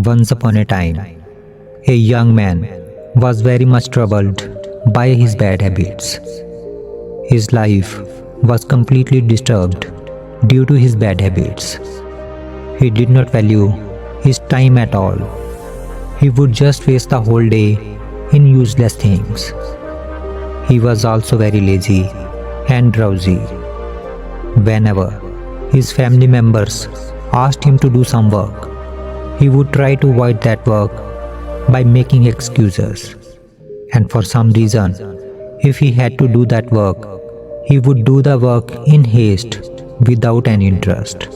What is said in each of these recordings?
Once upon a time, a young man was very much troubled by his bad habits. His life was completely disturbed due to his bad habits. He did not value his time at all. He would just waste the whole day in useless things. He was also very lazy and drowsy. Whenever his family members asked him to do some work, he would try to avoid that work by making excuses. And for some reason, if he had to do that work, he would do the work in haste without any interest.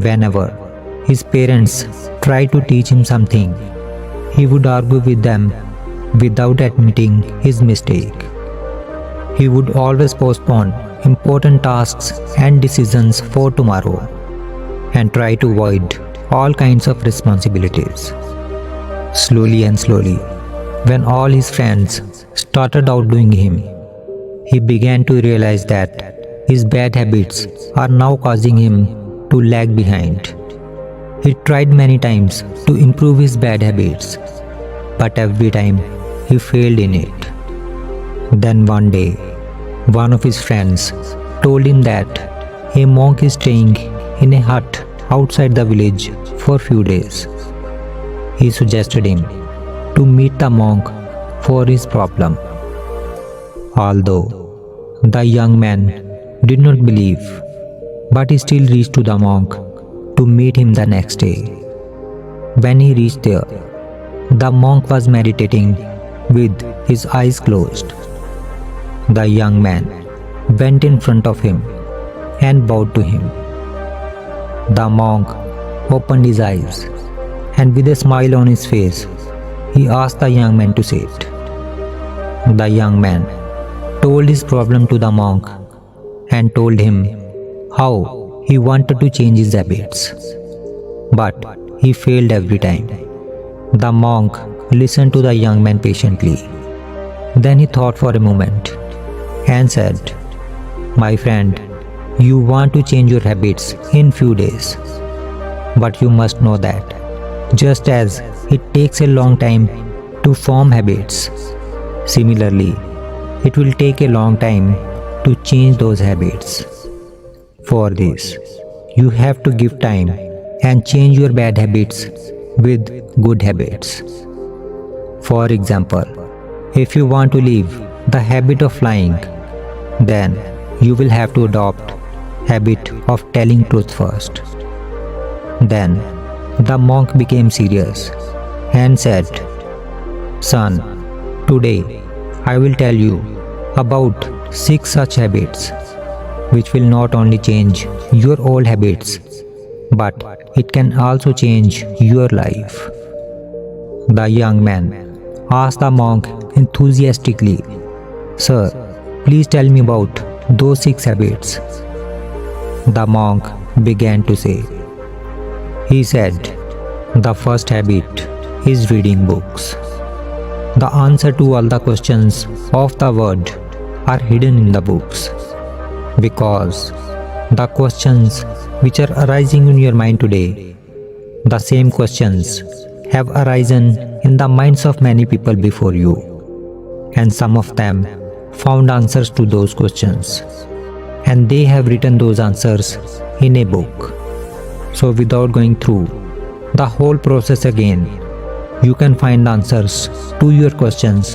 Whenever his parents tried to teach him something, he would argue with them without admitting his mistake. He would always postpone important tasks and decisions for tomorrow and try to avoid all kinds of responsibilities. Slowly and slowly, when all his friends started outdoing him, he began to realize that his bad habits are now causing him to lag behind. He tried many times to improve his bad habits, but every time he failed in it. Then one day, one of his friends told him that a monk is staying in a hut outside the village for few days. He suggested him to meet the monk for his problem. Although the young man did not believe, but he still reached to the monk to meet him the next day. When he reached there, the monk was meditating with his eyes closed. The young man went in front of him and bowed to him. The monk opened his eyes and with a smile on his face, he asked the young man to sit. The young man told his problem to the monk and told him how he wanted to change his habits. But he failed every time. The monk listened to the young man patiently. Then he thought for a moment and said, "My friend, you want to change your habits in few days. But you must know that just as it takes a long time to form habits, similarly, it will take a long time to change those habits. For this, you have to give time and change your bad habits with good habits. For example, if you want to leave the habit of lying, then you will have to adopt habit of telling truth first." Then the monk became serious and said, "Son, today I will tell you about 6 such habits which will not only change your old habits, but it can also change your life." The young man asked the monk enthusiastically, "Sir, please tell me about those 6 habits." The monk began to say. He said, "The first habit is reading books. The answer to all the questions of the world are hidden in the books, because the questions which are arising in your mind today, the same questions have arisen in the minds of many people before you, and some of them found answers to those questions, and they have written those answers in a book. So without going through the whole process again, you can find answers to your questions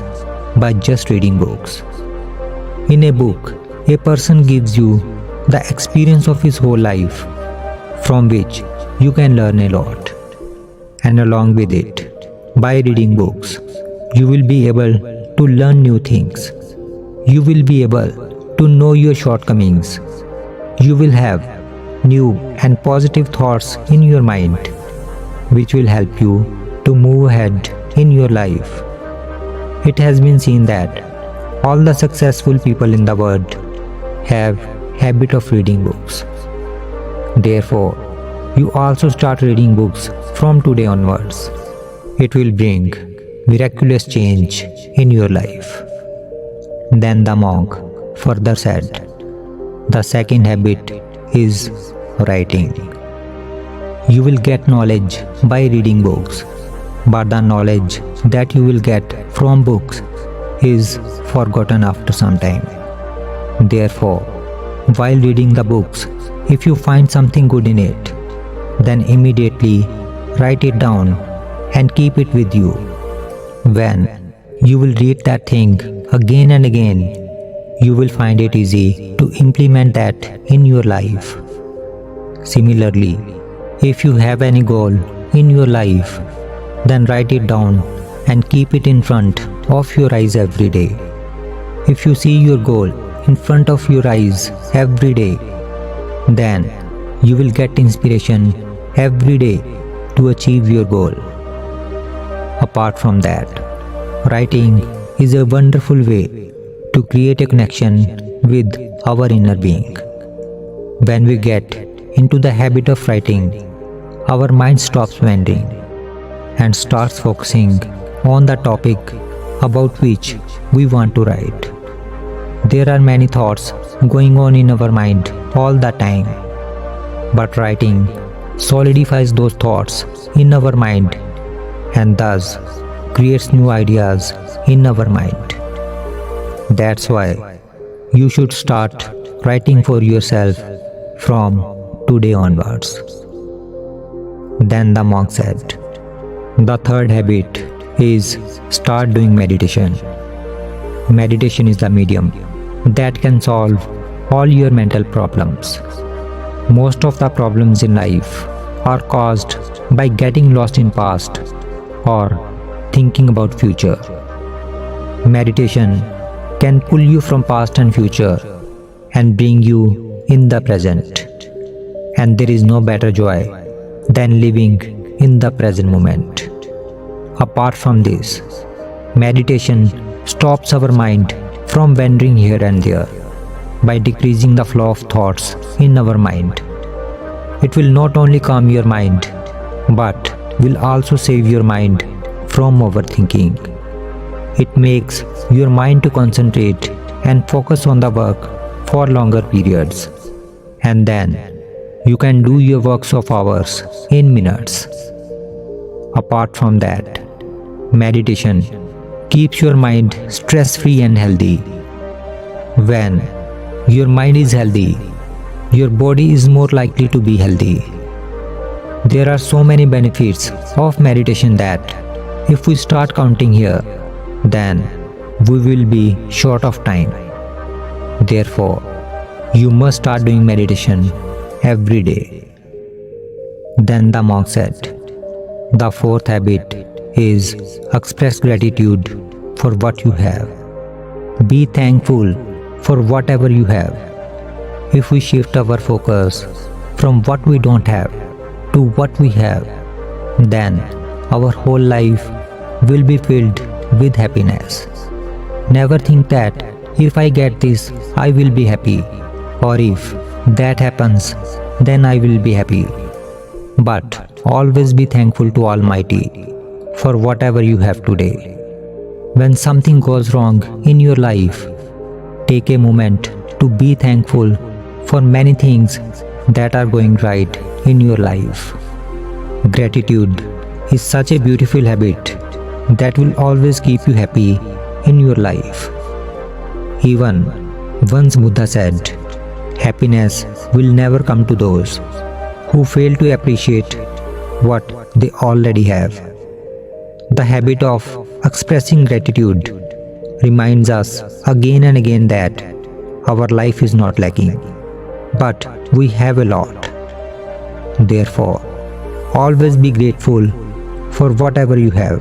by just reading books. In a book, a person gives you the experience of his whole life, from which you can learn a lot. And along with it, by reading books, you will be able to learn new things. You will be able to know your shortcomings. You will have new and positive thoughts in your mind, which will help you to move ahead in your life. It has been seen that all the successful people in the world have habit of reading books. Therefore, you also start reading books from today onwards. It will bring miraculous change in your life." Then the monk further said, "The second habit is writing. You will get knowledge by reading books, but the knowledge that you will get from books is forgotten after some time. Therefore, while reading the books, if you find something good in it, then immediately write it down and keep it with you. When you will read that thing again and again, you will find it easy to implement that in your life. Similarly, if you have any goal in your life, then write it down and keep it in front of your eyes every day. If you see your goal in front of your eyes every day, then you will get inspiration every day to achieve your goal. Apart from that, writing is a wonderful way to create a connection with our inner being. When we get into the habit of writing, our mind stops wandering and starts focusing on the topic about which we want to write. There are many thoughts going on in our mind all the time, but writing solidifies those thoughts in our mind and thus creates new ideas in our mind. That's why you should start writing for yourself from today onwards. Then the monk said, the third habit is start doing meditation. Meditation is the medium that can solve all your mental problems. Most of the problems in life are caused by getting lost in past or thinking about future. Meditation can pull you from past and future and bring you in the present. And there is no better joy than living in the present moment. Apart from this, meditation stops our mind from wandering here and there by decreasing the flow of thoughts in our mind. It will not only calm your mind, but will also save your mind from overthinking. It makes your mind to concentrate and focus on the work for longer periods. And then you can do your works of hours in minutes. Apart from that, meditation keeps your mind stress-free and healthy. When your mind is healthy, your body is more likely to be healthy. There are so many benefits of meditation that if we start counting here, then we will be short of time. Therefore, you must start doing meditation every day. Then the monk said, the fourth habit is express gratitude for what you have. Be thankful for whatever you have. If we shift our focus from what we don't have to what we have, then our whole life will be filled with happiness. Never think that if I get this, I will be happy, or if that happens, then I will be happy. But always be thankful to Almighty for whatever you have today. When something goes wrong in your life, take a moment to be thankful for many things that are going right in your life. Gratitude is such a beautiful habit that will always keep you happy in your life. Even once Buddha said, happiness will never come to those who fail to appreciate what they already have. The habit of expressing gratitude reminds us again and again that our life is not lacking, but we have a lot. Therefore, always be grateful for whatever you have.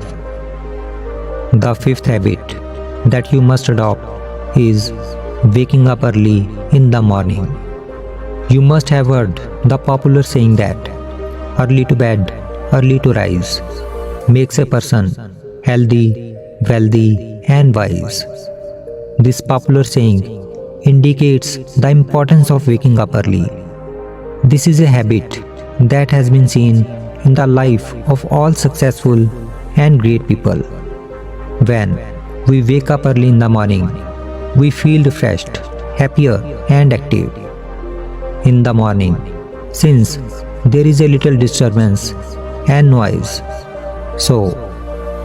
The fifth habit that you must adopt is waking up early in the morning. You must have heard the popular saying that early to bed, early to rise makes a person healthy, wealthy, and wise. This popular saying indicates the importance of waking up early. This is a habit that has been seen in the life of all successful and great people. When we wake up early in the morning, we feel refreshed, happier, and active. In the morning, since there is a little disturbance and noise. So,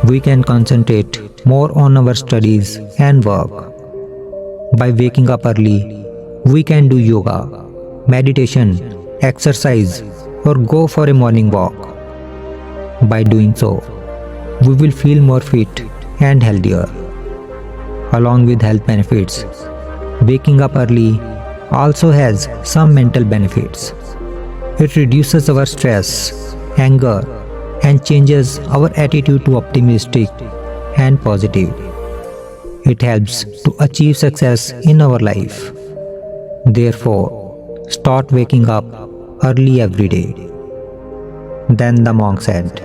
we can concentrate more on our studies and work. By waking up early, we can do yoga, meditation, exercise, or go for a morning walk. By doing so, we will feel more fit and healthier. Along with health benefits, waking up early also has some mental benefits. It reduces our stress, anger, and changes our attitude to optimistic and positive. It helps to achieve success in our life. Therefore, start waking up early every day. Then the monk said,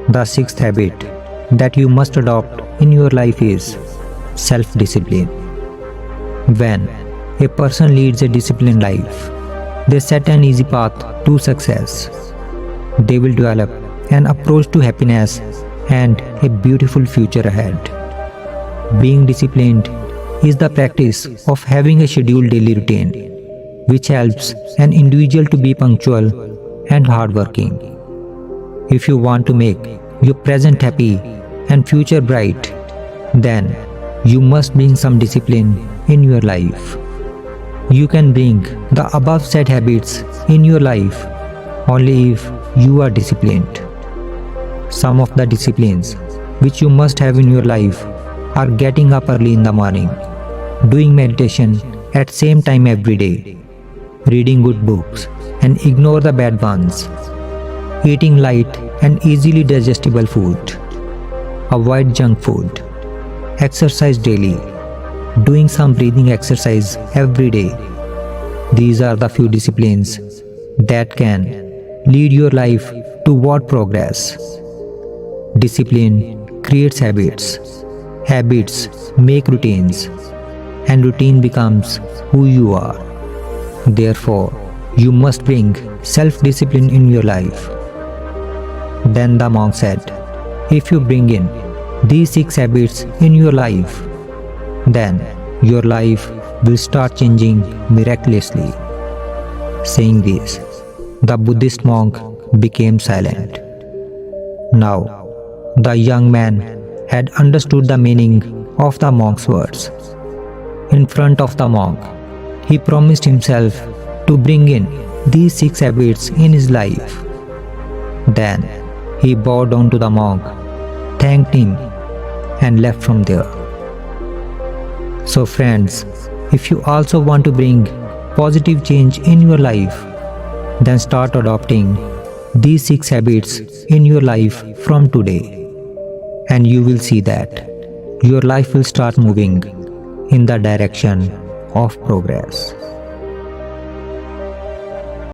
the sixth habit that you must adopt in your life is self-discipline. When a person leads a disciplined life, they set an easy path to success. They will develop an approach to happiness and a beautiful future ahead. Being disciplined is the practice of having a scheduled daily routine, which helps an individual to be punctual and hardworking. If you want to make your present happy and future bright, then you must bring some discipline in your life. You can bring the above said habits in your life only if you are disciplined. Some of the disciplines which you must have in your life are getting up early in the morning, doing meditation at same time every day, reading good books and ignore the bad ones, eating light and easily digestible food, avoid junk food, exercise daily, doing some breathing exercise every day. These are the few disciplines that can lead your life toward progress. Discipline creates habits. Habits make routines, and routine becomes who you are. Therefore, you must bring self-discipline in your life. Then the monk said, if you bring in these 6 habits in your life, then your life will start changing miraculously. Saying this, the Buddhist monk became silent. Now, the young man had understood the meaning of the monk's words. In front of the monk, he promised himself to bring in these 6 habits in his life. Then he bowed down to the monk, thanked him, and left from there. So friends, if you also want to bring positive change in your life, then start adopting these 6 habits in your life from today. And you will see that your life will start moving in the direction of progress.